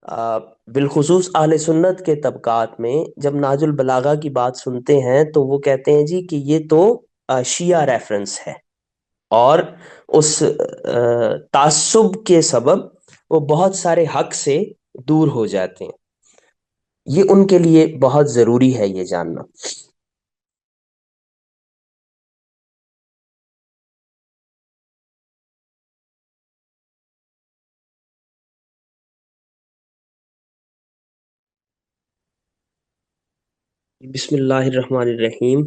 بالخصوص اہل سنت کے طبقات میں جب نہج البلاغہ کی بات سنتے ہیں تو وہ کہتے ہیں جی کہ یہ تو شیعہ ریفرنس ہے، اور اس تعصب کے سبب وہ بہت سارے حق سے دور ہو جاتے ہیں۔ یہ ان کے لیے بہت ضروری ہے یہ جاننا۔ بسم اللہ الرحمن الرحیم۔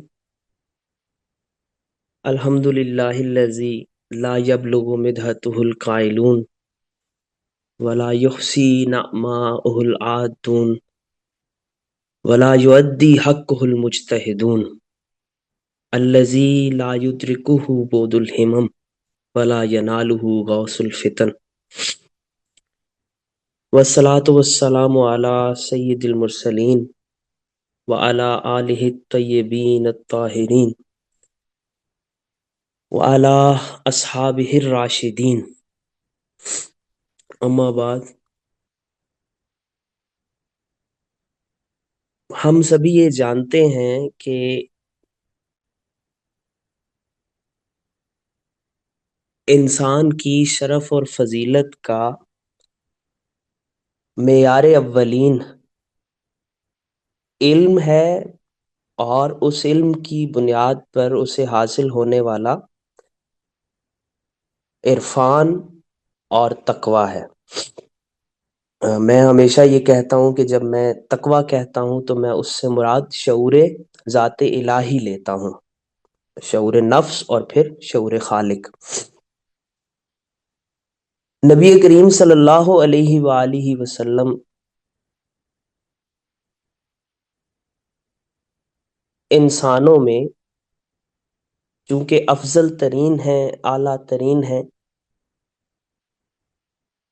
الحمد للہ الذی لا یبلغ مدحتہ القائلون ولا یحصی نعماءہ العادون ولا یؤدی حقہ المجتہدون الذی لا یدرکہ بود الہمم ولا ینالہ غوث الفتن، والصلاة والسلام علی سید المرسلین وعلی آلہ الطیبین الطاہرین وعلی اصحابہ الراشدین، اما بعد۔ ہم سبھی یہ جانتے ہیں کہ انسان کی شرف اور فضیلت کا معیار اولین علم ہے، اور اس علم کی بنیاد پر اسے حاصل ہونے والا عرفان اور تقوی ہے۔ میں ہمیشہ یہ کہتا ہوں کہ جب میں تقوی کہتا ہوں تو میں اس سے مراد شعور ذات الہی لیتا ہوں، شعور نفس اور پھر شعور خالق۔ نبی کریم صلی اللہ علیہ وآلہ وسلم انسانوں میں چونکہ افضل ترین ہیں، اعلیٰ ترین ہیں،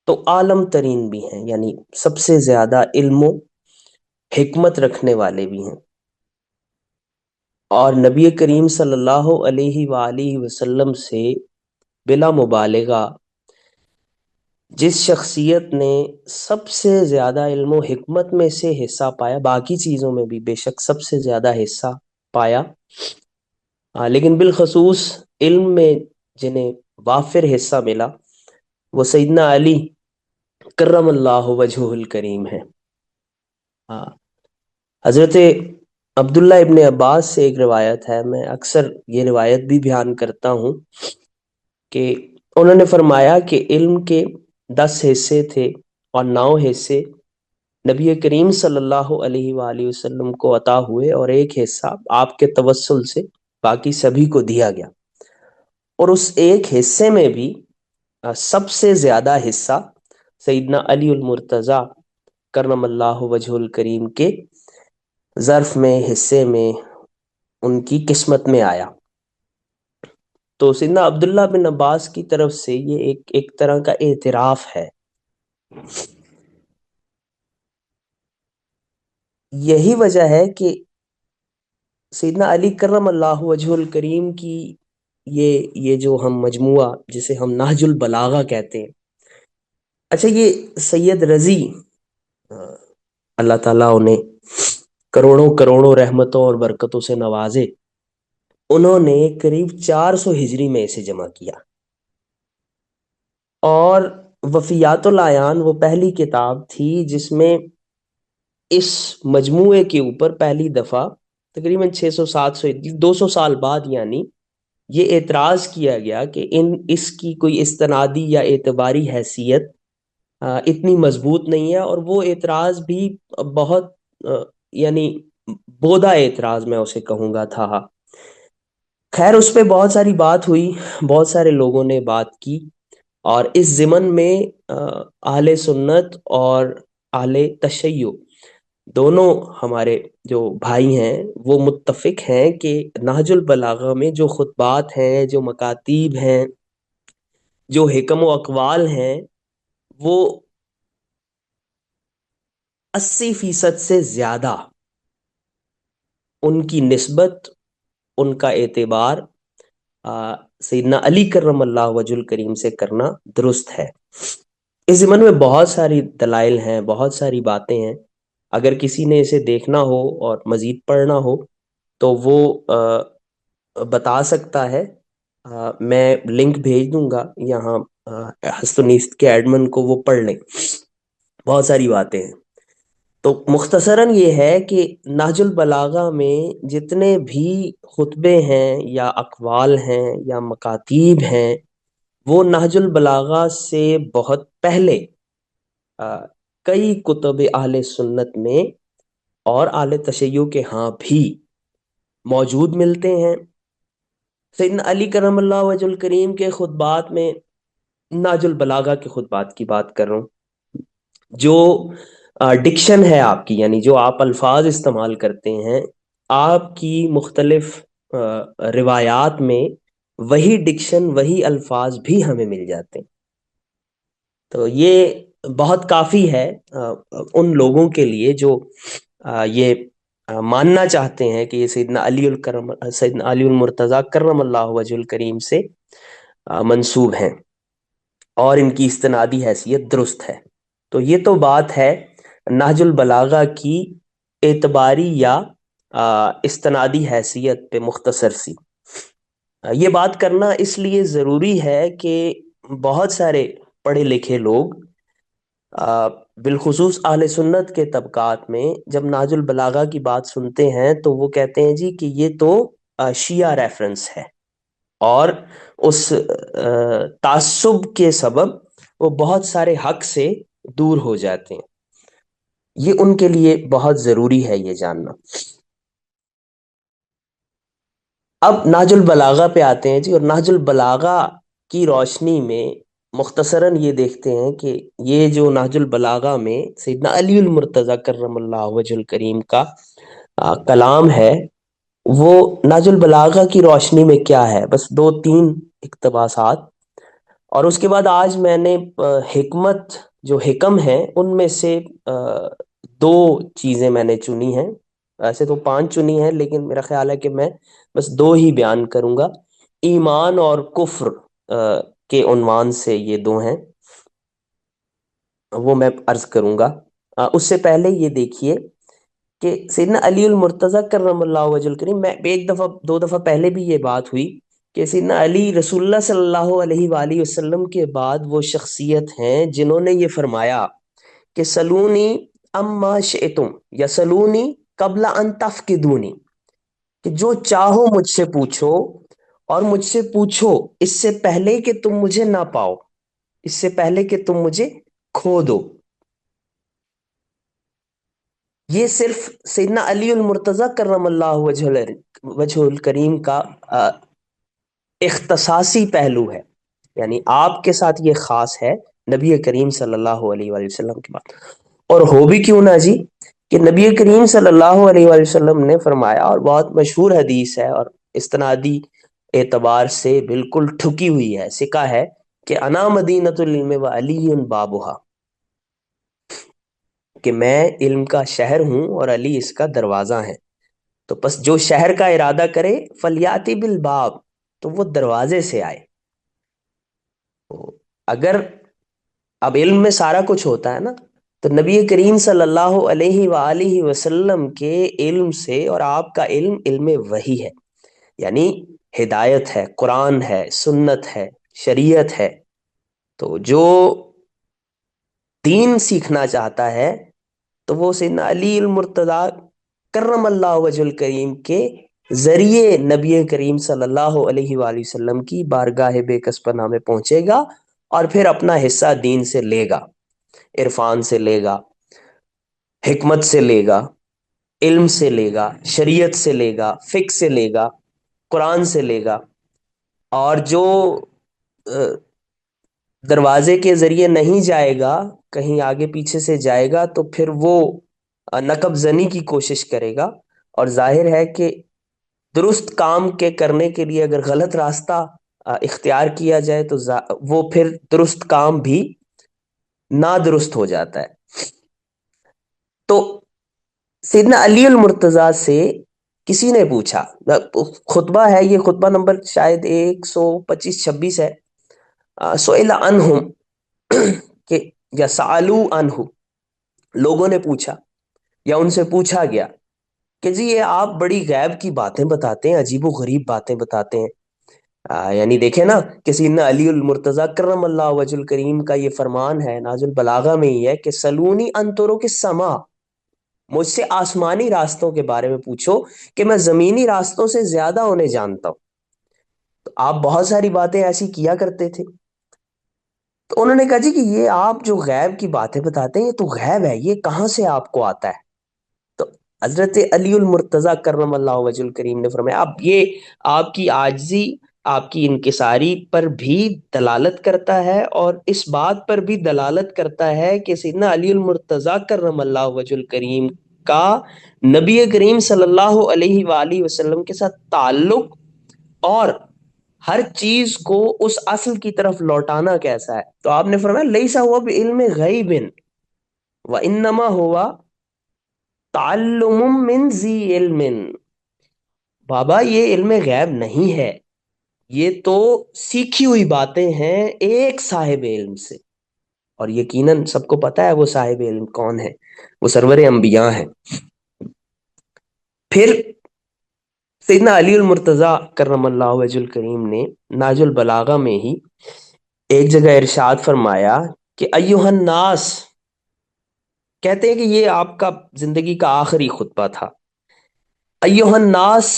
تو عالم ترین بھی ہیں، یعنی سب سے زیادہ علم و حکمت رکھنے والے بھی ہیں۔ اور نبی کریم صلی اللہ علیہ وآلہ وسلم سے بلا مبالغہ جس شخصیت نے سب سے زیادہ علم و حکمت میں سے حصہ پایا، باقی چیزوں میں بھی بے شک سب سے زیادہ حصہ پایا، لیکن بالخصوص علم میں جنہیں وافر حصہ ملا وہ سیدنا علی کرم اللہ وجہہ الکریم ہے۔ حضرت عبداللہ ابن عباس سے ایک روایت ہے، میں اکثر یہ روایت بھی بیان کرتا ہوں، کہ انہوں نے فرمایا کہ علم کے 10 حصے تھے اور 9 حصے نبی کریم صلی اللہ علیہ وآلہ وسلم کو عطا ہوئے، اور ایک حصہ آپ کے توسل سے باقی سبھی کو دیا گیا۔ اور اس ایک حصے میں بھی سب سے زیادہ حصہ سیدنا علی المرتضیٰ کرم اللہ وجہ الکریم کے ظرف میں، حصے میں، ان کی قسمت میں آیا۔ تو سیدنا عبداللہ بن عباس کی طرف سے یہ ایک طرح کا اعتراف ہے۔ یہی وجہ ہے کہ سیدنا علی کرم اللہ وجہ الکریم کی یہ جو ہم مجموعہ جسے ہم نہج البلاغہ کہتے ہیں، اچھا یہ سید رضی، اللہ تعالیٰ انہیں کروڑوں کروڑوں رحمتوں اور برکتوں سے نوازے، انہوں نے قریب 400 ہجری میں اسے جمع کیا، اور وفیات العیان وہ پہلی کتاب تھی جس میں اس مجموعے کے اوپر پہلی دفعہ تقریباً 600 700 200 سال بعد یعنی یہ اعتراض کیا گیا کہ اس کی کوئی استنادی یا اعتباری حیثیت اتنی مضبوط نہیں ہے، اور وہ اعتراض بھی بہت یعنی بودا اعتراض میں اسے کہوں گا تھا۔ خیر اس پہ بہت ساری بات ہوئی، بہت سارے لوگوں نے بات کی، اور اس ضمن میں اہل سنت اور اہل تشیع دونوں ہمارے جو بھائی ہیں وہ متفق ہیں کہ نہج البلاغہ میں جو خطبات ہیں، جو مکاتیب ہیں، جو حکم و اقوال ہیں، وہ 80% سے زیادہ ان کی نسبت، ان کا اعتبار سیدنا علی کرم اللہ وجہ الکریم سے کرنا درست ہے۔ اس ضمن میں بہت ساری دلائل ہیں، بہت ساری باتیں ہیں. اگر کسی نے اسے دیکھنا ہو اور مزید پڑھنا ہو تو وہ بتا سکتا ہے. میں لنک بھیج دوں گا یہاں، ہستونیست کے ایڈمن کو، وہ پڑھ لیں. بہت ساری باتیں ہیں. تو مختصراً یہ ہے کہ نہج البلاغہ میں جتنے بھی خطبے ہیں یا اقوال ہیں یا مکاتیب ہیں، وہ نہج البلاغہ سے بہت پہلے آ، کئی کتب اہل سنت میں اور اہل تشیع کے ہاں بھی موجود ملتے ہیں. سیدنا علی کرم اللہ وجہ الکریم کے خطبات میں، نہج البلاغہ کے خطبات کی بات کر رہا ہوں، جو ڈکشن ہے آپ کی، یعنی جو آپ الفاظ استعمال کرتے ہیں، آپ کی مختلف روایات میں وہی ڈکشن، وہی الفاظ بھی ہمیں مل جاتے ہیں. تو یہ بہت کافی ہے ان لوگوں کے لیے جو یہ ماننا چاہتے ہیں کہ یہ سیدنا علی المرتضیٰ کرم اللہ وجہ الکریم سے منسوب ہیں اور ان کی استنادی حیثیت درست ہے. تو یہ تو بات ہے نہج البلاغہ کی اعتباری یا استنادی حیثیت پہ مختصر سی. یہ بات کرنا اس لیے ضروری ہے کہ بہت سارے پڑھے لکھے لوگ بالخصوص اہل سنت کے طبقات میں جب نہج البلاغہ کی بات سنتے ہیں تو وہ کہتے ہیں جی کہ یہ تو شیعہ ریفرنس ہے، اور اس تعصب کے سبب وہ بہت سارے حق سے دور ہو جاتے ہیں. یہ ان کے لیے بہت ضروری ہے یہ جاننا. اب نہج البلاغہ پہ آتے ہیں جی، اور نہج البلاغہ کی روشنی میں مختصراً یہ دیکھتے ہیں کہ یہ جو نہج البلاغہ میں سیدنا علی المرتضیٰ کرم اللہ وجہ الکریم کا کلام ہے، وہ نہج البلاغہ کی روشنی میں کیا ہے. بس دو تین اقتباسات، اور اس کے بعد آج میں نے حکمت جو حکم ہیں ان میں سے دو چیزیں میں نے چنی ہیں. ایسے تو پانچ چنی ہیں لیکن میرا خیال ہے کہ میں بس دو ہی بیان کروں گا. ایمان اور کفر کے عنوان سے یہ دو ہیں، وہ میں عرض کروں گا. اس سے پہلے یہ دیکھیے کہ سیدنا علی المرتضیٰ کرم اللہ وجہ الکریم، میں ایک دفعہ دو دفعہ پہلے بھی یہ بات ہوئی کہ سیدنا علی رسول اللہ صلی اللہ علیہ وآلہ وسلم کے بعد وہ شخصیت ہیں جنہوں نے یہ فرمایا کہ سلونی اما شئتم یا سلونی قبل ان تفقدونی، کہ جو چاہو مجھ سے پوچھو، اور مجھ سے پوچھو اس سے پہلے کہ تم مجھے نہ پاؤ، اس سے پہلے کہ تم مجھے کھو دو. یہ صرف سیدنا علی المرتضیٰ کرم اللہ وجہ الکریم کا اختصاصی پہلو ہے، یعنی آپ کے ساتھ یہ خاص ہے نبی کریم صلی اللہ علیہ وآلہ وسلم کی بات. اور ہو بھی کیوں نہ جی، کہ نبی کریم صلی اللہ علیہ وآلہ وسلم نے فرمایا، اور بہت مشہور حدیث ہے اور استنادی اعتبار سے بالکل ٹھکی ہوئی ہے، سکا ہے، کہ انا مدینۃ العلم و علی بابھا، کہ میں علم کا شہر ہوں اور علی اس کا دروازہ ہے. تو بس جو شہر کا ارادہ کرے فلیاتی بالباب، تو وہ دروازے سے آئے. اگر اب علم میں سارا کچھ ہوتا ہے نا، تو نبی کریم صلی اللہ علیہ وآلہ وسلم کے علم سے، اور آپ کا علم علم وحی ہے، یعنی ہدایت ہے، قرآن ہے، سنت ہے، شریعت ہے. تو جو دین سیکھنا چاہتا ہے تو وہ سیدنا علی المرتضیٰ کرم اللہ وجہ الکریم کے ذریعے نبی کریم صلی اللہ علیہ وآلہ وسلم کی بارگاہ بے کس پناہ میں پہنچے گا، اور پھر اپنا حصہ دین سے لے گا، عرفان سے لے گا، حکمت سے لے گا، علم سے لے گا، شریعت سے لے گا، فقہ سے لے گا، قرآن سے لے گا. اور جو دروازے کے ذریعے نہیں جائے گا، کہیں آگے پیچھے سے جائے گا، تو پھر وہ نقب زنی کی کوشش کرے گا. اور ظاہر ہے کہ درست کام کے کرنے کے لیے اگر غلط راستہ اختیار کیا جائے تو وہ پھر درست کام بھی نادرست ہو جاتا ہے. تو سیدنا علی المرتضیٰ سے کسی نے پوچھا، خطبہ ہے یہ، خطبہ نمبر شاید 125-26 ہے. سئل عنہم، کہ یا سالو انہو، لوگوں نے پوچھا یا ان سے پوچھا گیا کہ جی یہ آپ بڑی غیب کی باتیں بتاتے ہیں، عجیب و غریب باتیں بتاتے ہیں۔ یعنی دیکھیں نا کہ سیدنا علی المرتضی کرم اللہ وجہ الکریم کا یہ فرمان ہے، ناز البلاغہ میں ہی ہے کہ سلونی انترو کے سما، مجھ سے آسمانی راستوں کے بارے میں پوچھو کہ میں زمینی راستوں سے زیادہ انہیں جانتا ہوں۔ تو آپ بہت ساری باتیں ایسی کیا کرتے تھے، تو انہوں نے کہا جی کہ یہ آپ جو غیب کی باتیں بتاتے ہیں یہ تو غیب ہے، یہ کہاں سے آپ کو آتا ہے؟ تو حضرت علی المرتضی کرم اللہ وجہ الکریم نے فرمایا اب یہ آپ کی عاجزی، آپ کی انکساری پر بھی دلالت کرتا ہے، اور اس بات پر بھی دلالت کرتا ہے کہ سیدنا علی المرتضی کرم اللہ وجہ الکریم کا نبی کریم صلی اللہ علیہ وآلہ وسلم کے ساتھ تعلق، اور ہر چیز کو اس اصل کی طرف لوٹانا کیسا ہے۔ تو آپ نے فرمایا لیسا ہوا بعلم غیب وانما ہوا تعلم من ذی علم، بابا یہ علم غیب نہیں ہے، یہ تو سیکھی ہوئی باتیں ہیں ایک صاحب علم سے، اور یقیناً سب کو پتا ہے وہ صاحب علم کون ہے، وہ سرور انبیاء ہیں۔ پھر سیدنا علی المرتضی کرم اللہ وجہ الکریم نے ناج البلاغہ میں ہی ایک جگہ ارشاد فرمایا کہ ایھا الناس، کہتے ہیں کہ یہ آپ کا زندگی کا آخری خطبہ تھا، ایھا الناس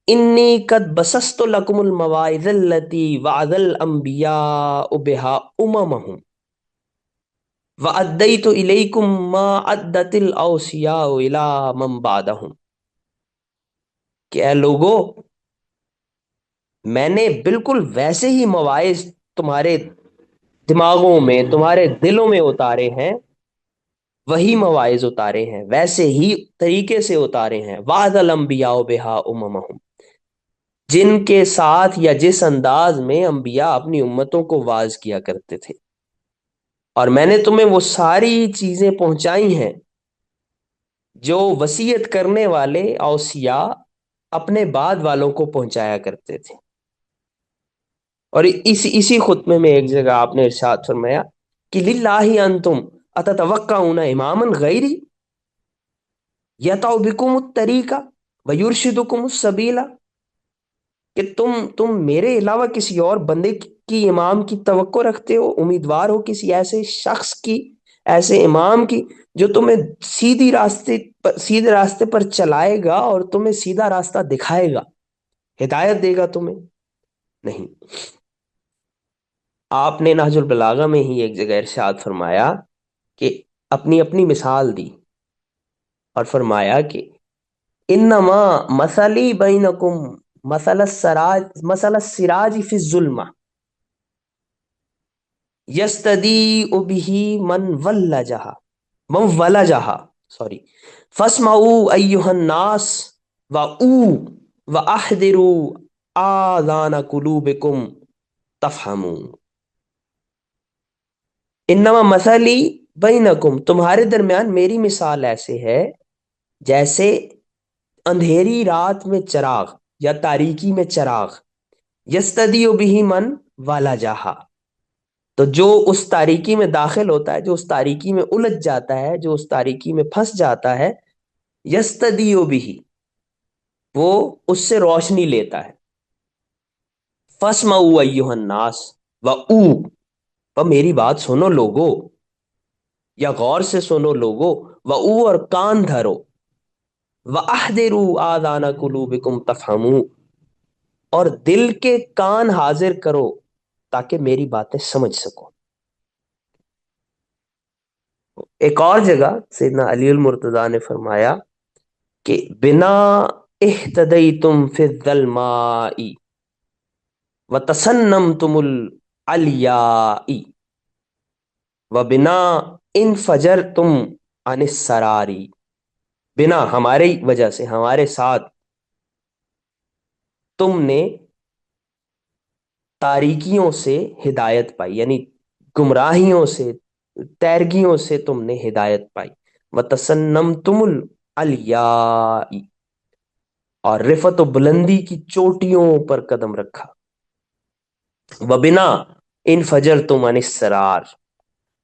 انی قد بسست لکم المواعظ التي وعظ الانبیاء بها اممهم وادیت الیکم ما ادت الاوصیاء الی من بعدهم، کہ اے لوگو میں نے بالکل ویسے ہی مواعظ تمہارے دماغوں میں، تمہارے دلوں میں اتارے ہیں، وہی مواعظ اتارے ہیں، ویسے ہی طریقے سے اتارے ہیں، وعظ الانبیاء بہا اممہم، جن کے ساتھ یا جس انداز میں انبیاء اپنی امتوں کو واعظ کیا کرتے تھے، اور میں نے تمہیں وہ ساری چیزیں پہنچائی ہیں جو وصیت کرنے والے اوصیاء اپنے بعد والوں کو پہنچایا کرتے تھے۔ اور اسی خطبے میں ایک جگہ آپ نے ارشاد فرمایا کہ للہ انتم اتتوقعون اماما غیری یطع بکم الطریقہ ویرشدکم السبیل، کہ تم میرے علاوہ کسی اور بندے کی امام کی توقع رکھتے ہو، امیدوار ہو کسی ایسے شخص کی، ایسے امام کی جو تمہیں سیدھے راستے پر چلائے گا اور تمہیں سیدھا راستہ دکھائے گا، ہدایت دے گا تمہیں؟ نہیں، آپ نے نہج البلاغہ میں ہی ایک جگہ ارشاد فرمایا کہ اپنی اپنی مثال دی، اور فرمایا کہ انما مثلی بینکم مثل السراج فی الظلمہ یستدیء بہ من ولجہا سوری فاسمعوا ایھا الناس واحذروا آذان قلوبکم تفہموا، انما مثلی بینکم، تمہارے درمیان میری مثال ایسے ہے جیسے اندھیری رات میں چراغ یا تاریکی میں چراغ، یستدیء بہ من ولجہا، تو جو اس تاریکی میں داخل ہوتا ہے، جو اس تاریکی میں الجھ جاتا ہے، جو اس تاریکی میں پھنس جاتا ہے، یستدیء بہ، وہ اس سے روشنی لیتا ہے، فاسمعوا ایھا الناس میری بات سنو لوگو، یا غور سے سنو لوگو، اور کان دھرو، وَأَحْضِرُوا آذَانَ قُلُوبِكُمْ تَفْهَمُوا، اور دل کے کان حاضر کرو تاکہ میری باتیں سمجھ سکو۔ ایک اور جگہ سیدنا علی المرتضیٰ نے فرمایا کہ بنا اہتدیتم فی الظلماء وتسنمتم العلیاء وبنا انفجرتم عن السرار، بنا ہماری وجہ سے، ہمارے ساتھ تم نے تاریکیوں سے ہدایت پائی، یعنی گمراہیوں سے، تیرگیوں سے تم نے ہدایت پائی، وَتَسَنَّمْتُمُ الْعَلْيَاءِ، اور رفعت و بلندی کی چوٹیوں پر قدم رکھا، وَبِنَا انفجرتم عن السرار،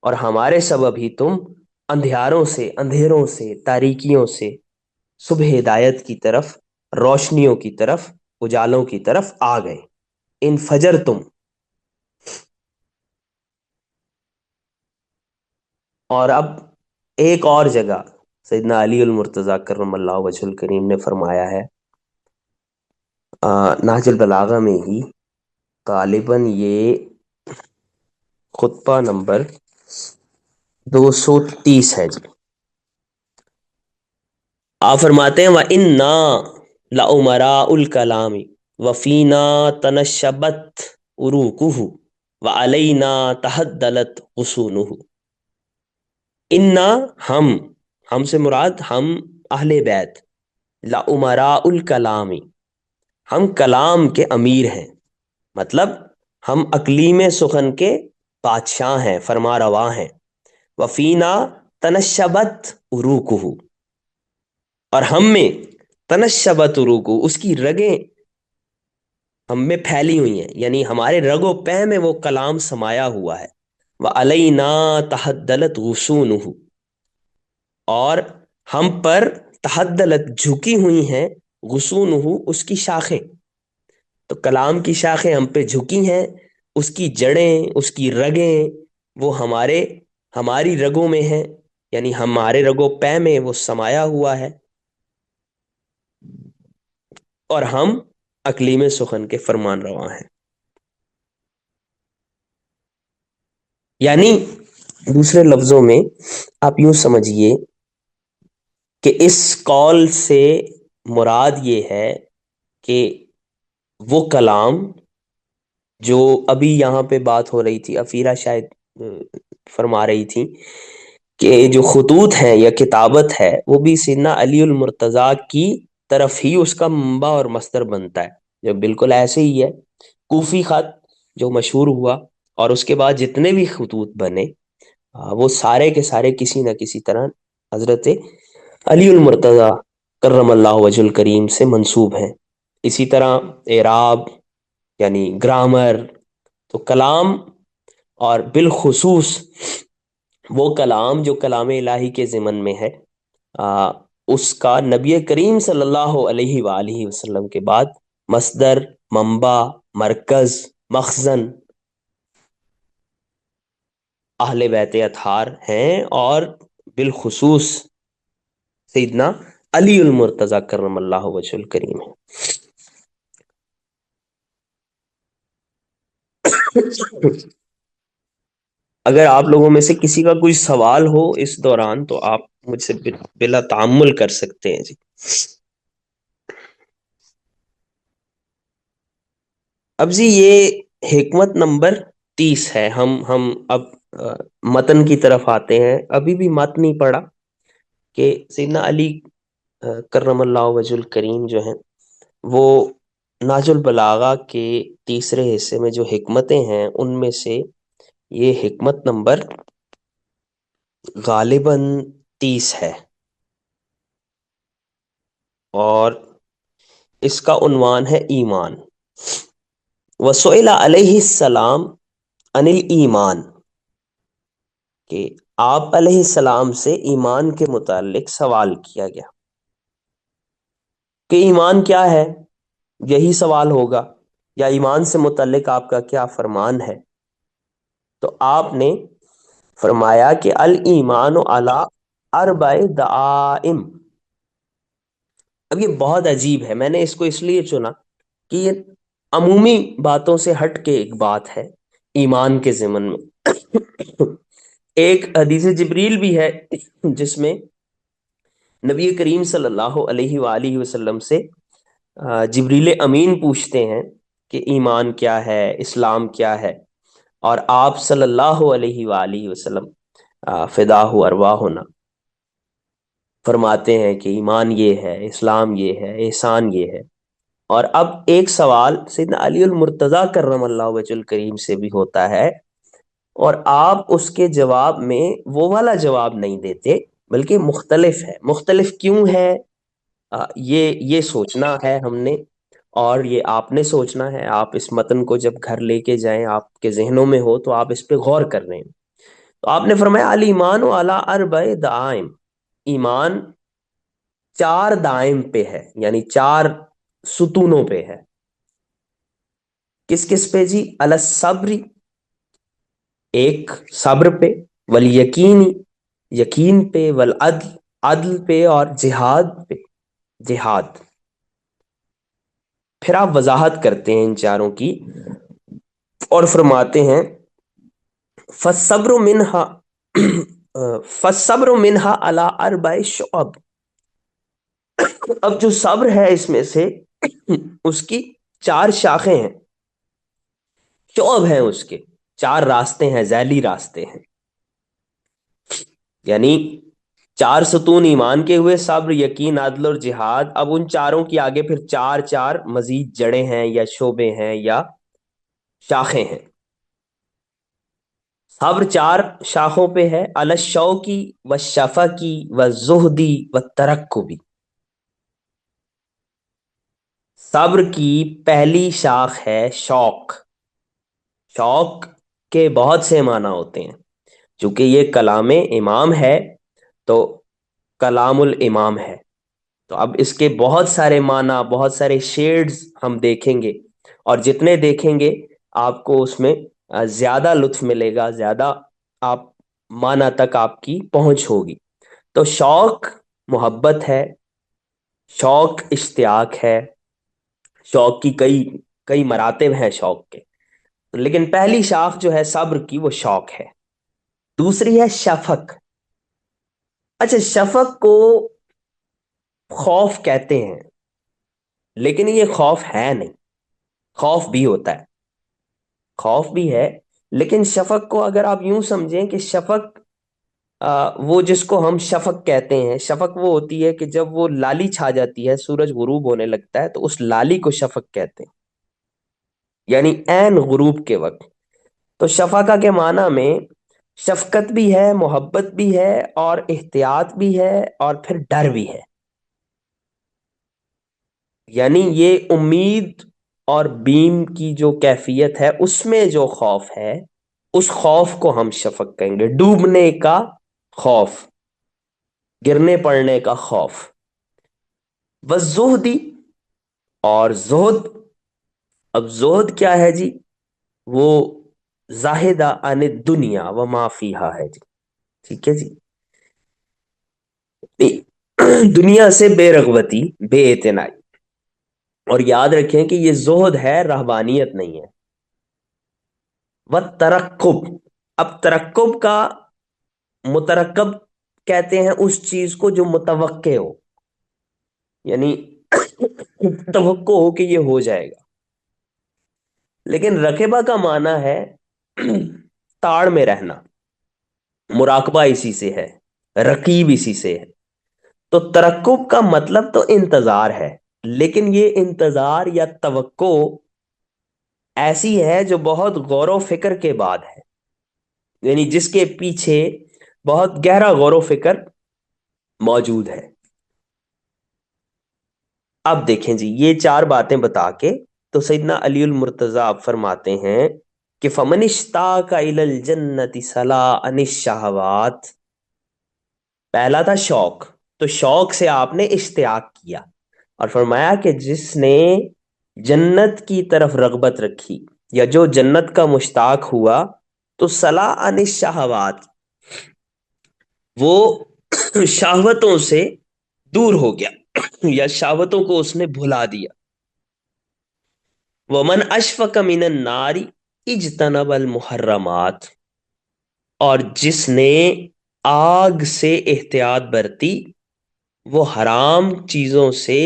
اور ہمارے سبب ہی تم اندھیروں سے تاریکیوں سے صبح ہدایت کی طرف، روشنیوں کی طرف، اجالوں کی طرف آ گئے۔ ان فجر تم، اور اب ایک اور جگہ سیدنا علی المرتضیٰ کرم اللہ وجہ الکریم نے فرمایا ہے، نہج البلاغہ میں ہی، غالباً یہ خطبہ نمبر 230 ہے جی۔ آپ فرماتے ہیں وَإِنَّا لَأُمَرَاءُ الْكَلَامِ وَفِينَا تَنَشَّبَتْ عُرُوقُهُ وَعَلَيْنَا تَحَدَّلَتْ غُصُونُهُ۔ انا، ہم سے مراد ہم اہل بیت، لَأُمَرَاءُ الْكَلَامِ، ہم کلام کے امیر ہیں، مطلب ہم اقلیم سخن کے بادشاہ ہیں، فرما رواں ہیں۔ وفینا تنشبت عروقہ، اور ہم میں تنشبت عروقہ، اس کی رگیں ہم میں پھیلی ہوئی ہیں، یعنی ہمارے رگ و پے میں وہ کلام سمایا ہوا ہے۔ وَعَلَيْنَا تَحَدَّلَتْ غُصُونُهُ، اور ہم پر تحدلت جھکی ہوئی ہیں، غصونہ اس کی شاخیں، تو کلام کی شاخیں ہم پہ جھکی ہیں، اس کی جڑیں، اس کی رگیں وہ ہماری رگوں میں ہیں، یعنی ہمارے رگوں پے میں وہ سمایا ہوا ہے، اور ہم اقلیم سخن کے فرمان رواں ہیں۔ یعنی دوسرے لفظوں میں آپ یوں سمجھیے کہ اس قول سے مراد یہ ہے کہ وہ کلام جو ابھی یہاں پہ بات ہو رہی تھی، افیرہ شاید فرما رہی تھی کہ جو خطوط ہیں یا کتابت ہے وہ بھی سیدنا علی المرتضیٰ کی طرف ہی اس کا منبع اور مصدر بنتا ہے، جو بالکل ایسے ہی ہے کوفی خط جو مشہور ہوا، اور اس کے بعد جتنے بھی خطوط بنے وہ سارے کے سارے کسی نہ کسی طرح حضرت علی المرتضیٰ کرم اللہ وجہ الکریم سے منسوب ہیں۔ اسی طرح اعراب یعنی گرامر، تو کلام، اور بالخصوص وہ کلام جو کلام الہی کے ضمن میں ہے، اس کا نبی کریم صلی اللہ علیہ وآلہ وسلم کے بعد مصدر، منبع، مرکز، مخزن اہل بیت اطہار ہیں، اور بالخصوص سیدنا علی المرتضیٰ کرم اللہ وجہ الکریم ہے۔ اگر آپ لوگوں میں سے کسی کا کوئی سوال ہو اس دوران تو آپ مجھ سے بلا تعمل کر سکتے ہیں جی۔ اب جی یہ حکمت نمبر 30 ہے، ہم اب متن کی طرف آتے ہیں۔ ابھی بھی متن نہیں پڑا کہ سیدنا علی کرم اللہ وجہ الکریم جو ہیں وہ ناج البلاغہ کے تیسرے حصے میں جو حکمتیں ہیں ان میں سے یہ حکمت نمبر غالباً 30 ہے، اور اس کا عنوان ہے ایمان۔ وسئل علیہ السلام عن الایمان، کہ آپ علیہ السلام سے ایمان کے متعلق سوال کیا گیا کہ ایمان کیا ہے، یہی سوال ہوگا، یا ایمان سے متعلق آپ کا کیا فرمان ہے؟ تو آپ نے فرمایا کہ الایمان علی اربع دعائم۔ اب یہ بہت عجیب ہے، میں نے اس کو اس لیے چنا کہ یہ عمومی باتوں سے ہٹ کے ایک بات ہے ایمان کے ضمن میں۔ ایک حدیث جبریل بھی ہے جس میں نبی کریم صلی اللہ علیہ وآلہ وسلم سے جبریل امین پوچھتے ہیں کہ ایمان کیا ہے، اسلام کیا ہے، اور آپ صلی اللہ علیہ وآلہ وسلم فداہ ارواحنا فرماتے ہیں کہ ایمان یہ ہے، اسلام یہ ہے، احسان یہ ہے۔ اور اب ایک سوال سیدنا علی المرتضیٰ کرم اللہ وجہ الکریم سے بھی ہوتا ہے، اور آپ اس کے جواب میں وہ والا جواب نہیں دیتے، بلکہ مختلف ہے۔ مختلف کیوں ہے یہ سوچنا ہے ہم نے، اور یہ آپ نے سوچنا ہے۔ آپ اس متن کو جب گھر لے کے جائیں، آپ کے ذہنوں میں ہو تو آپ اس پہ غور کر رہے ہیں۔ تو آپ نے فرمایا الایمان علی اربع دعائم، ایمان چار دائم پہ ہے، یعنی چار ستونوں پہ ہے۔ کس کس پہ جی؟ الصبری، ایک صبر پہ، والیقینی، یقین پہ، والعدل، عدل پہ، اور جہاد پہ، جہاد۔ پھر آپ وضاحت کرتے ہیں ان چاروں کی اور فرماتے ہیں فالصبر منہا فالصبر منہا علی اربع شعب، اب جو صبر ہے اس میں سے اس کی چار شاخیں ہیں، شعب ہیں، اس کے چار راستے ہیں، ذیلی راستے ہیں، یعنی چار ستون ایمان کے ہوئے، صبر، یقین، عدل اور جہاد۔ اب ان چاروں کی آگے پھر چار چار مزید جڑیں ہیں یا شعبے ہیں یا شاخیں ہیں۔ صبر چار شاخوں پہ ہے، الشوقی والشفقی والزہدی والترقبی۔ صبر کی پہلی شاخ ہے شوق۔ شوق کے بہت سے معنی ہوتے ہیں، چونکہ یہ کلام امام ہے تو کلام الامام ہے، تو اب اس کے بہت سارے معنی، بہت سارے شیڈز ہم دیکھیں گے، اور جتنے دیکھیں گے آپ کو اس میں زیادہ لطف ملے گا، زیادہ آپ معنی تک آپ کی پہنچ ہوگی۔ تو شوق محبت ہے، شوق اشتیاق ہے، شوق کی کئی کئی مراتب ہیں شوق کے، لیکن پہلی شاخ جو ہے صبر کی وہ شوق ہے۔ دوسری ہے شفق۔ اچھا، شفق کو خوف کہتے ہیں، لیکن یہ خوف ہے نہیں، خوف بھی ہوتا ہے، خوف بھی ہے، لیکن شفق کو اگر آپ یوں سمجھیں کہ شفق وہ جس کو ہم شفق کہتے ہیں، شفق وہ ہوتی ہے کہ جب وہ لالی چھا جاتی ہے، سورج غروب ہونے لگتا ہے تو اس لالی کو شفق کہتے ہیں، یعنی عین غروب کے وقت۔ تو شفقہ کے معنی میں شفقت بھی ہے، محبت بھی ہے، اور احتیاط بھی ہے، اور پھر ڈر بھی ہے، یعنی یہ امید اور بیم کی جو کیفیت ہے اس میں جو خوف ہے، اس خوف کو ہم شفق کہیں گے، ڈوبنے کا خوف، گرنے پڑنے کا خوف۔ والزہدی، اور زہد، اب زہد کیا ہے جی؟ وہ زاہدہ عن الدنیا وما فیہا ہے جی، ٹھیک ہے جی، دنیا سے بے رغبتی، بے اعتنائی، اور یاد رکھیں کہ یہ زہد ہے، رہبانیت نہیں ہے۔ والترقب، اب ترقب کا مترقب کہتے ہیں اس چیز کو جو متوقع ہو، یعنی توقع ہو کہ یہ ہو جائے گا، لیکن رقبہ کا معنی ہے تاڑ میں رہنا، مراقبہ اسی سے ہے، رقیب اسی سے ہے۔ تو ترقب کا مطلب تو انتظار ہے، لیکن یہ انتظار یا توقع ایسی ہے جو بہت غور و فکر کے بعد ہے، یعنی جس کے پیچھے بہت گہرا غور و فکر موجود ہے۔ اب دیکھیں جی، یہ چار باتیں بتا کے تو سیدنا علی المرتضی آپ فرماتے ہیں کہ فمن اشتاق الی الجنت صلا عن الشہوات، پہلا تھا شوق، تو شوق سے آپ نے اشتیاق کیا، اور فرمایا کہ جس نے جنت کی طرف رغبت رکھی یا جو جنت کا مشتاق ہوا تو صلا عن الشہوات، وہ شہوتوں سے دور ہو گیا یا شہوتوں کو اس نے بھلا دیا۔ ومن اشفق من النار اجتنب المحرمات، اور جس نے آگ سے احتیاط برتی وہ حرام چیزوں سے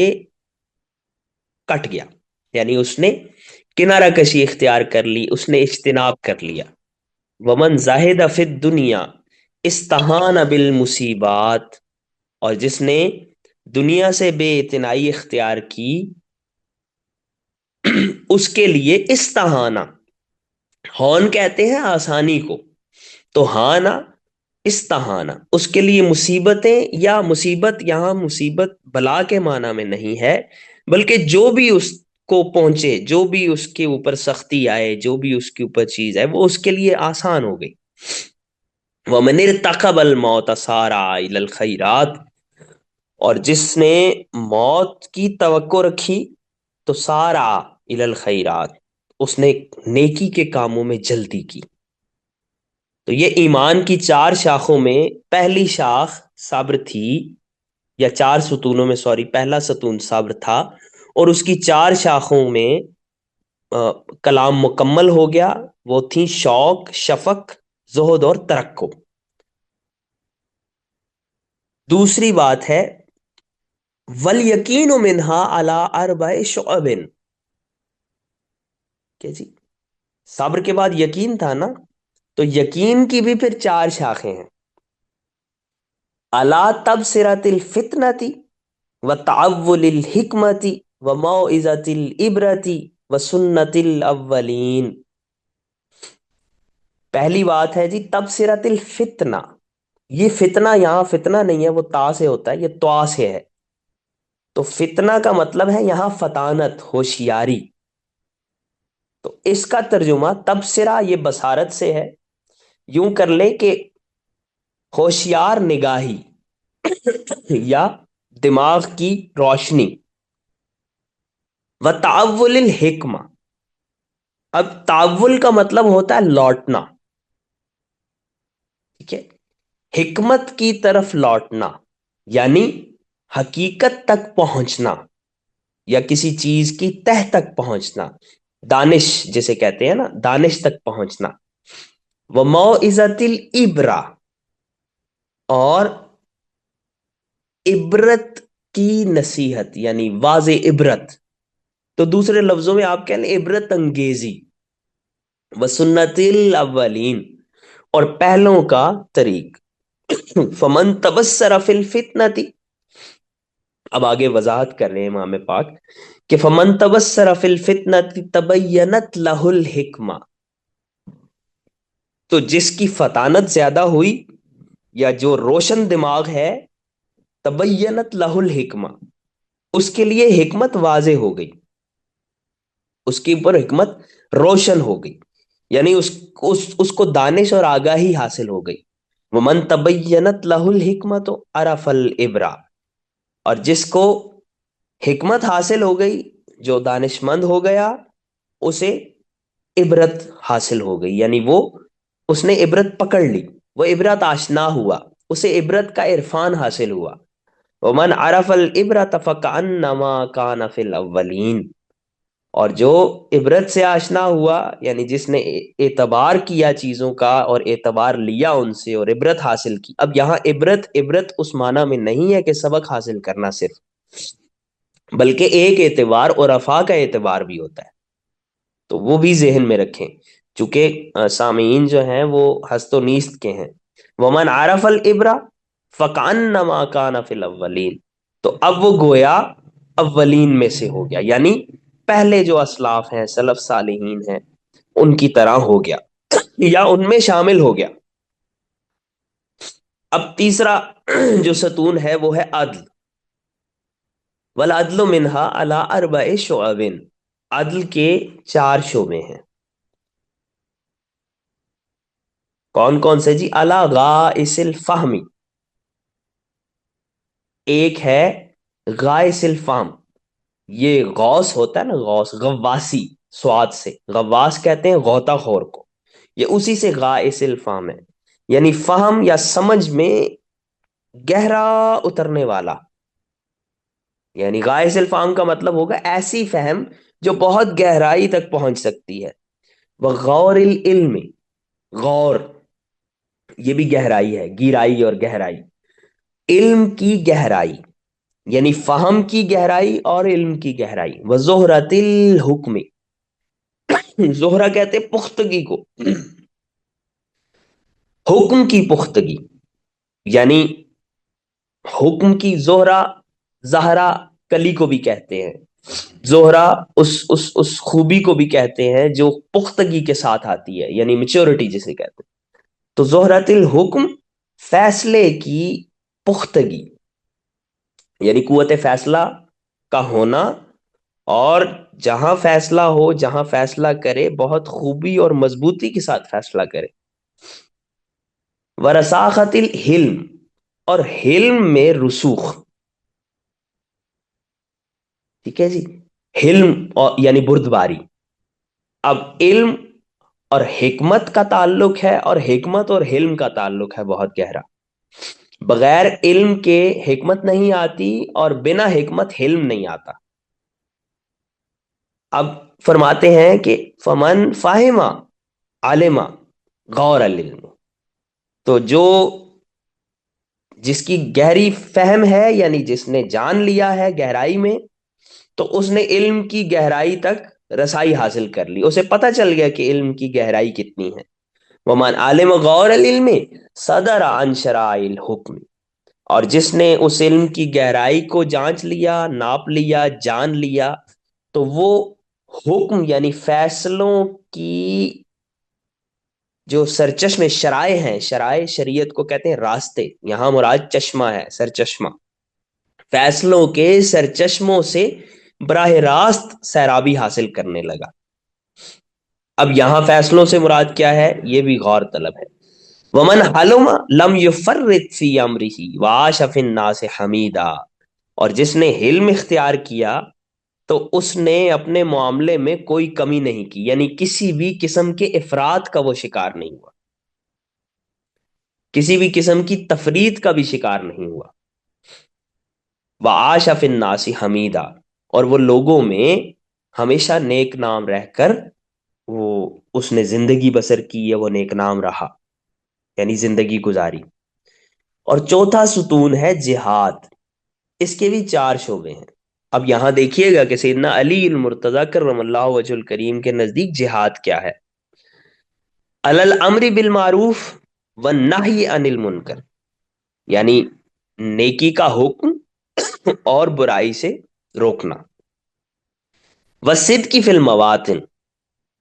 کٹ گیا، یعنی اس نے کنارہ کشی اختیار کر لی، اس نے اجتناب کر لیا۔ ومن زاہد فی الدنیا استہان بالمصیبات، اور جس نے دنیا سے بے اعتنائی اختیار کی اس کے لیے استہانہ، ہون کہتے ہیں آسانی کو، تو ہانا استہانہ، اس کے لیے مصیبتیں، یا مصیبت یہاں مصیبت بلا کے معنی میں نہیں ہے، بلکہ جو بھی اس کو پہنچے، جو بھی اس کے اوپر سختی آئے، جو بھی اس کے اوپر چیز ہے وہ اس کے لیے آسان ہو گئی۔ وَمَنِ ارْتَقَبَ الْمَوْتَ سَارَعَ إِلَى الْخَيْرَاتِ، اور جس نے موت کی توقع رکھی تو سارا الی الخیرات، اس نے نیکی کے کاموں میں جلدی کی۔ تو یہ ایمان کی چار شاخوں میں پہلی شاخ صبر تھی، یا چار ستونوں میں، سوری، پہلا ستون صبر تھا، اور اس کی چار شاخوں میں کلام مکمل ہو گیا، وہ تھی شوق، شفق، زہد اور ترقب۔ دوسری بات ہے وَالْيَقِينُ مِنْهَا عَلَىٰ أَرْبَعِ شُعَبٍ، کہ جی صبر کے بعد یقین تھا نا، تو یقین کی بھی پھر چار شاخیں ہیں، عَلَىٰ تَبْصِرَةِ الْفِتْنَةِ وَتَعَوُّلِ الْحِكْمَةِ وَمَوْعِظَةِ الْعِبْرَةِ وَسُنَّةِ الْأَوَّلِينَ۔ پہلی بات ہے جی تبصرۃ الفتنہ، یہ فتنہ یہاں فتنہ نہیں ہے، وہ تا سے ہوتا ہے، یہ توا سے ہے، تو فتنہ کا مطلب ہے یہاں فطانت، ہوشیاری، تو اس کا ترجمہ تبصرہ یہ بصارت سے ہے، یوں کر لیں کہ ہوشیار نگاہی یا دماغ کی روشنی۔ وتعول الحکمہ، اب تعول کا مطلب ہوتا ہے لوٹنا، ٹھیک ہے، حکمت کی طرف لوٹنا، یعنی حقیقت تک پہنچنا یا کسی چیز کی تہ تک پہنچنا، دانش جسے کہتے ہیں نا، دانش تک پہنچنا۔ وموعظۃ العبرہ، اور عبرت کی نصیحت یعنی واضح عبرت، تو دوسرے لفظوں میں آپ کہہ لیں عبرت انگیزی۔ وسنت الاولین، اور پہلوں کا طریق۔ فمن تبصر فی الفتنۃ، اب آگے وضاحت کر رہے ہیں امام پاک کہ فمن تبصر فی الفتنۃ تبینت لہ الحکمہ، تو جس کی فطانت زیادہ ہوئی یا جو روشن دماغ ہے، تبینت لہ الحکمہ، اس کے لیے حکمت واضح ہو گئی، اس کے اوپر حکمت روشن ہو گئی، یعنی اس کو دانش اور آگاہی حاصل ہو گئی۔ ومن تبینت لہ الحکمۃ عرف العبرہ، اور جس کو حکمت حاصل ہو گئی، جو دانش مند ہو گیا، اسے عبرت حاصل ہو گئی، یعنی اس نے عبرت پکڑ لی، وہ عبرت آشنا ہوا، اسے عبرت کا عرفان حاصل ہوا۔ ومن عرف العبرۃ فکأنما کان فی الاولین، اور جو عبرت سے آشنا ہوا، یعنی جس نے اعتبار کیا چیزوں کا اور اعتبار لیا ان سے اور عبرت حاصل کی۔ اب یہاں عبرت اس معنی میں نہیں ہے کہ سبق حاصل کرنا صرف، بلکہ ایک اعتبار اور عرفا کا اعتبار بھی ہوتا ہے، تو وہ بھی ذہن میں رکھیں، چونکہ سامعین جو ہیں وہ ہست و نیست کے ہیں۔ ومن عرف العبرہ فکأنما کان فی الاولین، تو اب وہ گویا اولین میں سے ہو گیا، یعنی پہلے جو اسلاف ہیں، سلف صالحین ہیں، ان کی طرح ہو گیا یا ان میں شامل ہو گیا۔ اب تیسرا جو ستون ہے وہ ہے عدل۔ والعدل منہا علی اربع شعب، عدل کے چار شعبے ہیں، کون کون سے جی؟ علی غائص الفہمی، ایک ہے غائص الفہم، یہ غوث ہوتا ہے نا، غوث غواسی، سواد سے غواس کہتے ہیں غوطہ خور کو، یہ اسی سے غائص الفہم ہے، یعنی فہم یا سمجھ میں گہرا اترنے والا، یعنی غائص الفہم کا مطلب ہوگا ایسی فہم جو بہت گہرائی تک پہنچ سکتی ہے۔ وغور العلم، غور یہ بھی گہرائی ہے، گہرائی اور گہرائی، علم کی گہرائی، یعنی فہم کی گہرائی اور علم کی گہرائی۔ وزہرۃ الحکم، زہرہ کہتے پختگی کو، حکم کی پختگی، یعنی حکم کی زہرہ، زہرہ کلی کو بھی کہتے ہیں، زہرہ اس خوبی کو بھی کہتے ہیں جو پختگی کے ساتھ آتی ہے، یعنی میچورٹی جسے کہتے ہیں۔ تو زہرۃ الحکم، فیصلے کی پختگی، یعنی قوت فیصلہ کا ہونا، اور جہاں فیصلہ ہو، جہاں فیصلہ کرے بہت خوبی اور مضبوطی کے ساتھ فیصلہ کرے۔ ورساخت الحلم، اور حلم میں رسوخ. ٹھیک ہے جی. حلم اور یعنی بردباری. اب علم اور حکمت کا تعلق ہے، اور حکمت اور حلم کا تعلق ہے بہت گہرا. بغیر علم کے حکمت نہیں آتی، اور بنا حکمت حلم نہیں آتا. اب فرماتے ہیں کہ فمن فاہما عالما غور العلم. تو جو جس کی گہری فہم ہے، یعنی جس نے جان لیا ہے گہرائی میں، تو اس نے علم کی گہرائی تک رسائی حاصل کر لی، اسے پتہ چل گیا کہ علم کی گہرائی کتنی ہے. ومن عالم غور العلم صدر عن شرائع الحکم. اور جس نے اس علم کی گہرائی کو جانچ لیا، ناپ لیا، جان لیا، تو وہ حکم یعنی فیصلوں کی جو سرچشمے شرائع ہیں، شرائع شریعت کو کہتے ہیں راستے، یہاں مراد چشمہ ہے، سرچشمہ. فیصلوں کے سرچشموں سے براہ راست سیرابی حاصل کرنے لگا. اب یہاں فیصلوں سے مراد کیا ہے، یہ بھی غور طلب ہے. ومن حلم لم یفرط فی امرہ وعاش فی الناس حمیدا. اور جس نے حلم اختیار کیا تو اس نے اپنے معاملے میں کوئی کمی نہیں کی، یعنی کسی بھی قسم کے افراط کا وہ شکار نہیں ہوا، کسی بھی قسم کی تفرید کا بھی شکار نہیں ہوا. وعاش فی الناس حمیدا. اور وہ لوگوں میں ہمیشہ نیک نام رہ کر وہ اس نے زندگی بسر کی ہے، وہ نیک نام رہا، یعنی زندگی گزاری. اور چوتھا ستون ہے جہاد. اس کے بھی چار شعبے ہیں. اب یہاں دیکھیے گا کہ سیدنا علی المرتضی کرم اللہ وجہ الکریم کے نزدیک جہاد کیا ہے. علی الامر بالمعروف والنہی عن المنکر، یعنی نیکی کا حکم اور برائی سے روکنا. والصدق فی المواطن،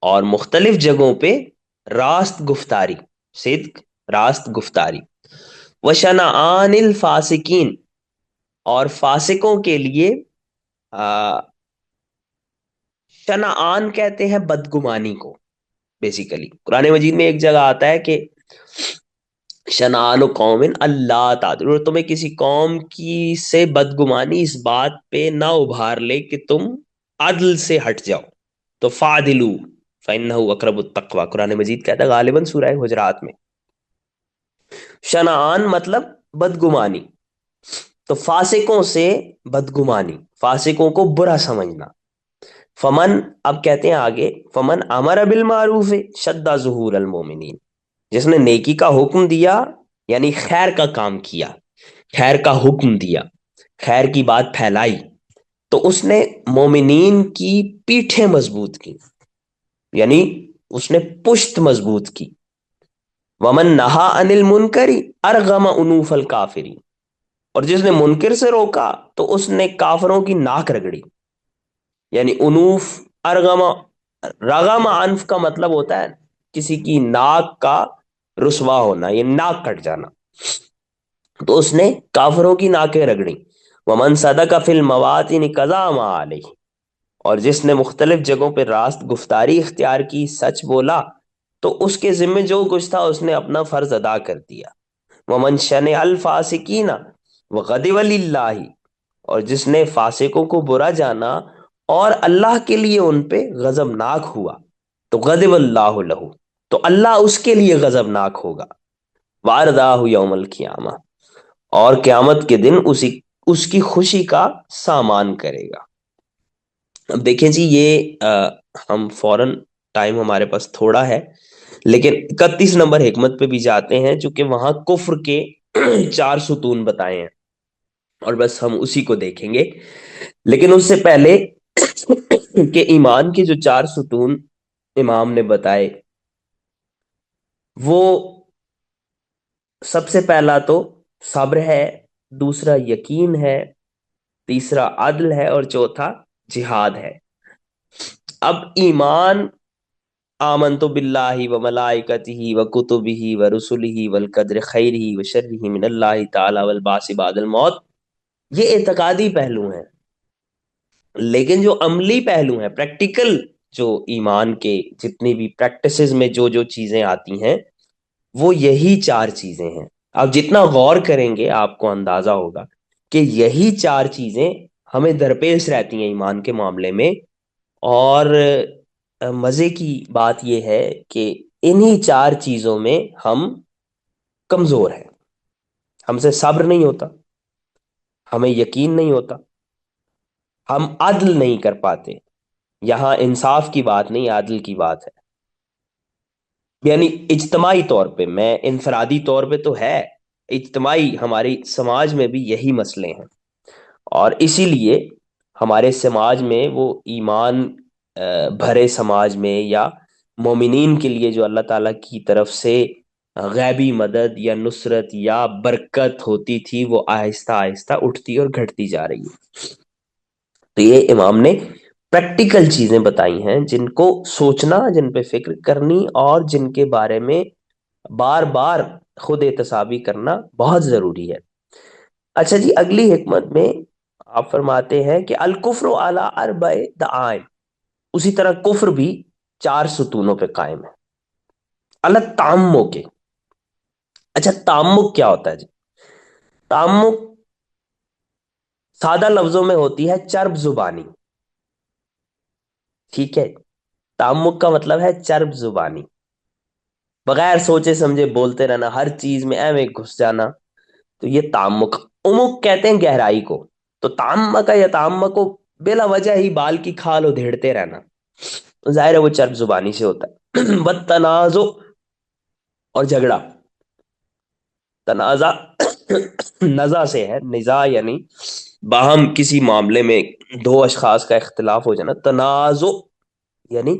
اور مختلف جگہوں پہ راست گفتاری، صدق راست گفتاری. وشنعان الفاسقین، اور فاسقوں کے لیے شنعان کہتے ہیں بدگمانی کو. بیسیکلی قرآن مجید میں ایک جگہ آتا ہے کہ شنعان قوم اللہ تعدلوا، اور تمہیں کسی قوم کی سے بدگمانی اس بات پہ نہ ابھار لے کہ تم عدل سے ہٹ جاؤ، تو فعدلو فإنہ اقرب التقوی، قرآن مجید کہتا ہے غالباً سورہ حجرات میں. شنعان مطلب بدگمانی، تو فاسقوں سے بدگمانی، فاسقوں کو برا سمجھنا. فمن، اب کہتے ہیں آگے، فمن امر بالمعروف شد ظہور المومنین. جس نے نیکی کا حکم دیا، یعنی خیر کا کام کیا، خیر کا حکم دیا، خیر کی بات پھیلائی، تو اس نے مومنین کی پیٹھیں مضبوط کی، یعنی اس نے پشت مضبوط کی. ومن نہا عن المنکر ارغم انوف الکافرین. اور جس نے منکر سے روکا تو اس نے کافروں کی ناک رگڑی، یعنی انوف، ارغم، رغم انف کا مطلب ہوتا ہے کسی کی ناک کا رسوا ہونا، یہ ناک کٹ جانا. تو اس نے کافروں کی ناکیں رگڑی. ومن صدق فی المواطن قضا ما علیہ. اور جس نے مختلف جگہوں پہ راست گفتاری اختیار کی، سچ بولا، تو اس کے ذمہ جو کچھ تھا اس نے اپنا فرض ادا کر دیا. ومن شنع الفاسقین وغضب للہ. اور جس نے فاسقوں کو برا جانا اور اللہ کے لیے ان پہ غضبناک ہوا، تو غضب اللہ لہ، تو اللہ اس کے لیے غضبناک ہوگا. وارداہ یوم القیامہ، اور قیامت کے دن اس کی خوشی کا سامان کرے گا. اب دیکھیں جی، یہ ہم فوراً، ٹائم ہمارے پاس تھوڑا ہے، لیکن 31 نمبر حکمت پہ بھی جاتے ہیں، چونکہ وہاں کفر کے 4 ستون بتائے ہیں، اور بس ہم اسی کو دیکھیں گے. لیکن اس سے پہلے کہ ایمان کے جو 4 ستون امام نے بتائے، وہ سب سے پہلا تو صبر ہے، دوسرا یقین ہے، تیسرا عدل ہے، اور چوتھا جہاد ہے. اب ایمان، آمنت باللہ و ملائکتہ و کتبہ و رسلہ والقدر خیرہ و شرہ من اللہ تعالی والبعث بعد الموت، یہ اعتقادی پہلو ہیں. لیکن جو عملی پہلو ہیں، پریکٹیکل، جو ایمان کے جتنی بھی پریکٹسز میں جو جو چیزیں آتی ہیں، وہ یہی چار چیزیں ہیں. آپ جتنا غور کریں گے آپ کو اندازہ ہوگا کہ یہی چار چیزیں ہمیں درپیش رہتی ہیں ایمان کے معاملے میں. اور مزے کی بات یہ ہے کہ انہی چار چیزوں میں ہم کمزور ہیں. ہم سے صبر نہیں ہوتا، ہمیں یقین نہیں ہوتا، ہم عدل نہیں کر پاتے. یہاں انصاف کی بات نہیں، عدل کی بات ہے. یعنی اجتماعی طور پہ، میں انفرادی طور پہ تو ہے، اجتماعی ہماری سماج میں بھی یہی مسئلے ہیں. اور اسی لیے ہمارے سماج میں وہ ایمان بھرے سماج میں، یا مومنین کے لیے جو اللہ تعالیٰ کی طرف سے غیبی مدد یا نصرت یا برکت ہوتی تھی، وہ آہستہ آہستہ اٹھتی اور گھٹتی جا رہی ہے. تو یہ امام نے پریکٹیکل چیزیں بتائی ہیں جن کو سوچنا، جن پہ فکر کرنی، اور جن کے بارے میں بار بار خود احتسابی کرنا بہت ضروری ہے. اچھا جی، اگلی حکمت میں آپ فرماتے ہیں کہ الکفر علی اربع دعائم، اسی طرح کفر بھی چار ستونوں پہ قائم ہے، الگ تعمق کے. اچھا، تعمق کیا ہوتا ہے جی؟ تعمق سادہ لفظوں میں ہوتی ہے چرب زبانی. ٹھیک ہے، تعمق کا مطلب ہے چرب زبانی، بغیر سوچے سمجھے بولتے رہنا، ہر چیز میں ایویں گھس جانا. تو یہ تعمق. عمق کہتے ہیں گہرائی کو. تو تعمق یا تعمق کو بلا وجہ ہی بال کی کھال ادھیڑتے رہنا، ظاہر ہے وہ چرب زبانی سے ہوتا ہے. بدتنازع، اور جھگڑا. تنازع نزا سے ہے، نزا یعنی باہم کسی معاملے میں دو اشخاص کا اختلاف ہو جانا. تنازع یعنی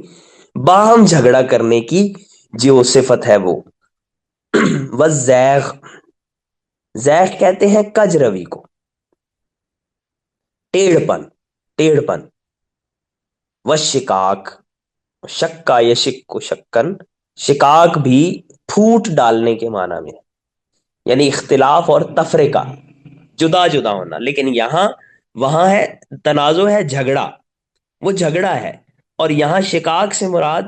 باہم جھگڑا کرنے کی جو صفت ہے وہ. والزیغ، زیغ کہتے ہیں کج روی کو، ٹیڑھ پن، ٹیڑھ پن. والشکاک، شکا یشک کو شکن، شکاک بھی پھوٹ ڈالنے کے معنی میں، یعنی اختلاف اور تفرقہ، جدا جدا ہونا. لیکن یہاں وہاں ہے تنازع ہے جھگڑا، وہ جھگڑا ہے. اور یہاں شکاک سے مراد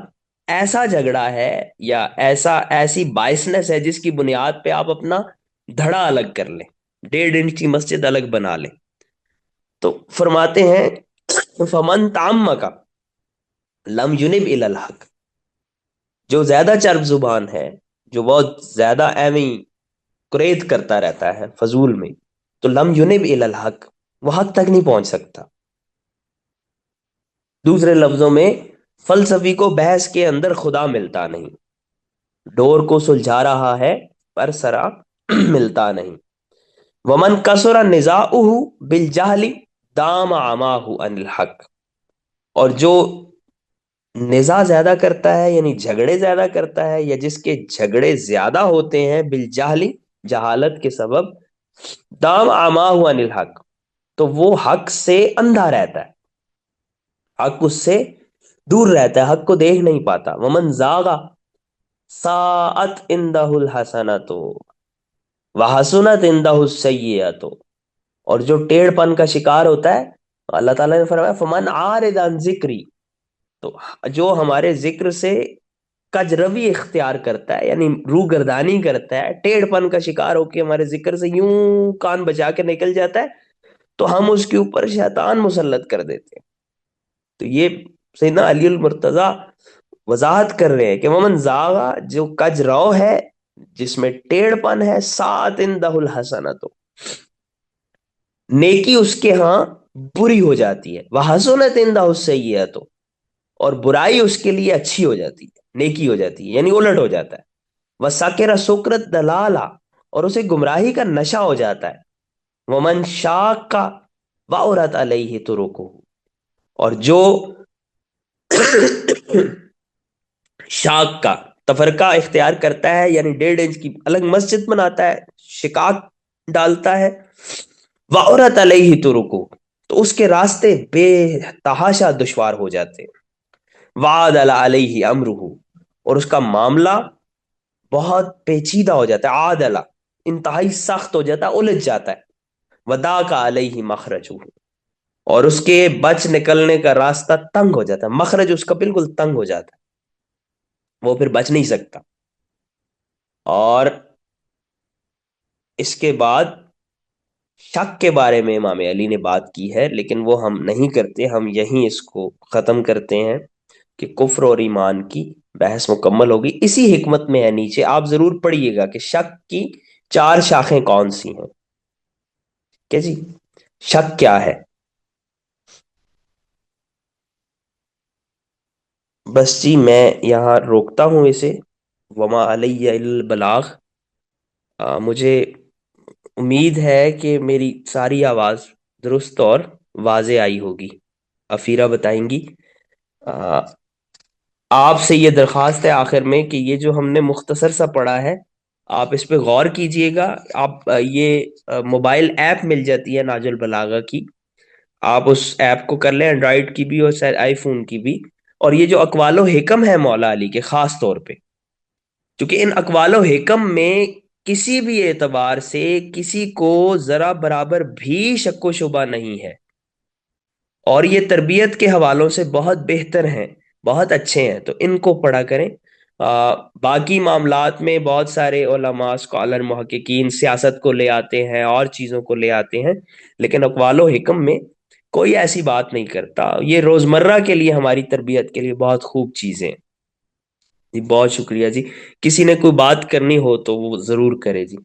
ایسا جھگڑا ہے، یا ایسی باعثنس ہے جس کی بنیاد پہ آپ اپنا دھڑا الگ کر لیں، 1.5 انچ کی مسجد الگ بنا لیں. تو فرماتے ہیں فمن تعم کا لم ینب الی الحق، جو زیادہ چرب زبان ہے، جو بہت زیادہ ایویں کریت کرتا رہتا ہے فضول میں، تو لم ینب الی الحق، وہ حق تک نہیں پہنچ سکتا. دوسرے لفظوں میں، فلسفی کو بحث کے اندر خدا ملتا نہیں، ڈور کو سلجھا رہا ہے پر سرا ملتا نہیں. ومن کسر نزاعہ بالجہل دام عماہ عن الحق، اور جو نزاع زیادہ کرتا ہے یعنی جھگڑے زیادہ کرتا ہے، یا جس کے جھگڑے زیادہ ہوتے ہیں بالجہل، جہالت کے سبب، دام عماہ عن الحق، تو وہ حق سے اندھا رہتا ہے، حق اس سے دور رہتا ہے، حق کو دیکھ نہیں پاتا. ومن زاغ ساعت اندہ الحسنۃ وحسنت اندہ السیئۃ، اور جو ٹیڑھ پن کا شکار ہوتا ہے، اللہ تعالیٰ نے فرمایا فمن عارض عن ذکری، تو جو ہمارے ذکر سے کج روی اختیار کرتا ہے، یعنی روح گردانی کرتا ہے، ٹیڑھ پن کا شکار ہو کے ہمارے ذکر سے یوں کان بچا کے نکل جاتا ہے، تو ہم اس کے اوپر شیطان مسلط کر دیتے ہیں. تو یہ سیدنا علی المرتضی وضاحت کر رہے ہیں کہ ومن زاغا، جو کج رو ہے، جس میں ٹیڑھ پن ہے، ساعت اندہ الحسنۃ، نیکی اس کے ہاں بری ہو جاتی ہے، وحسنت اندہ السیئۃ، اور برائی اس کے لیے اچھی ہو جاتی ہے، نیکی ہو جاتی ہے، یعنی الٹ ہو جاتا ہے. وسکر سکرت دلالہ، اور اسے گمراہی کا نشہ ہو جاتا ہے. ومن شاک کا وعورت علیہ ترکہ، اور جو شاک کا تفرقہ اختیار کرتا ہے، یعنی 1.5 انچ کی الگ مسجد بناتا ہے، شکاک ڈالتا ہے، وعورت علیہ ترکہ، تو اس کے راستے بے تحاشا دشوار ہو جاتے ہیں. وعدل علیہ امرہ، اور اس کا معاملہ بہت پیچیدہ ہو جاتا ہے، عادلہ انتہائی سخت ہو جاتا ہے، الجھ جاتا ہے. وضاق علیہ مخرجہ، اور اس کے بچ نکلنے کا راستہ تنگ ہو جاتا ہے، مخرج اس کا بالکل تنگ ہو جاتا ہے، وہ پھر بچ نہیں سکتا. اور اس کے بعد شک کے بارے میں امام علی نے بات کی ہے، لیکن وہ ہم نہیں کرتے، ہم یہیں اس کو ختم کرتے ہیں کہ کفر اور ایمان کی بحث مکمل ہوگی۔ اسی حکمت میں ہے نیچے، آپ ضرور پڑھیے گا کہ شک کی چار شاخیں کون سی ہیں۔ کہ جی شک کیا ہے؟ بس جی میں یہاں روکتا ہوں اسے، وما علیہ الا البلاغ۔ مجھے امید ہے کہ میری ساری آواز درست اور واضح آئی ہوگی۔ افیرہ بتائیں گی۔ آ، آپ سے یہ درخواست ہے آخر میں کہ یہ جو ہم نے مختصر سا پڑھا ہے، آپ اس پہ غور کیجئے گا۔ آپ یہ موبائل ایپ مل جاتی ہے ناج البلاغہ کی، آپ اس ایپ کو کر لیں، اینڈرائڈ کی بھی اور شاید آئی فون کی بھی۔ اور یہ جو اقوال و حکم ہے مولا علی کے خاص طور پہ، کیونکہ ان اقوال و حکم میں کسی بھی اعتبار سے کسی کو ذرا برابر بھی شک و شبہ نہیں ہے، اور یہ تربیت کے حوالوں سے بہت بہتر ہیں، بہت اچھے ہیں، تو ان کو پڑھا کریں۔ باقی معاملات میں بہت سارے علماء، اسکالر، محققین سیاست کو لے آتے ہیں اور چیزوں کو لے آتے ہیں، لیکن اقوال و حکم میں کوئی ایسی بات نہیں کرتا۔ یہ روزمرہ کے لیے، ہماری تربیت کے لیے بہت خوب چیزیں۔ جی بہت شکریہ جی۔ کسی نے کوئی بات کرنی ہو تو وہ ضرور کرے جی۔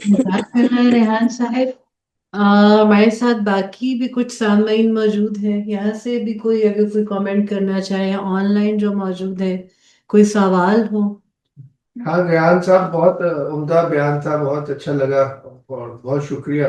جزاک اللہ ریحان صاحب۔ ہمارے ساتھ باقی بھی کچھ سامعین موجود ہیں، یہاں سے بھی کوئی اگر کوئی کامنٹ کرنا چاہے یا آن لائن جو موجود ہے کوئی سوال ہو۔ ہاں ریحان صاحب بہت عمدہ بیان تھا، بہت اچھا لگا اور بہت شکریہ